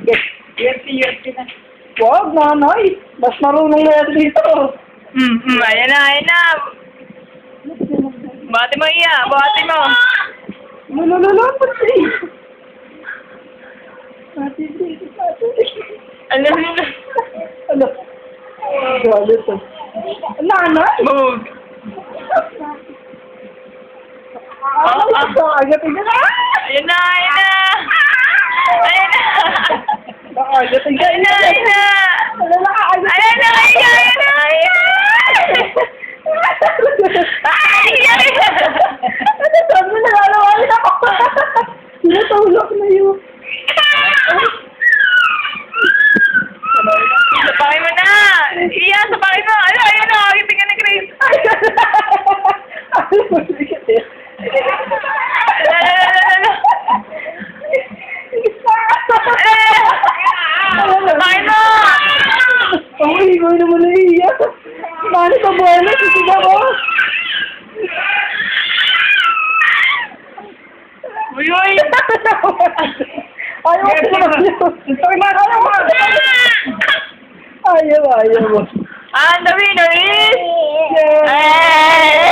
Yes, yes na. Wag, nanay. Mas marunong na yan dito. Ayan na, ayan na. Bati mo iya, bati mo. Lulululupot siya. Pati. Alam mo na. Ano? Galit ah. Nanay? Bug. Agatin ka na! Ayan na, ayan na. Ayan na. Agatin ka Ayan na, ayan na. Ayan na, ayan na, ayan na, ayan na. Ay, ayan na. Ano sabi mo nalalawan ako? Sinatulog na yun. Sapakin mo na. Iya, sapakin mo. Ano, ayan na. Akitin ka na, Chris. Sapakin mo. Ay, ikaw naman na iiyak. Mano ka buwana, sisiga ko. Uy, uy. Ayaw ko naman yun. Ayaw mo. And the winner is... Yeah.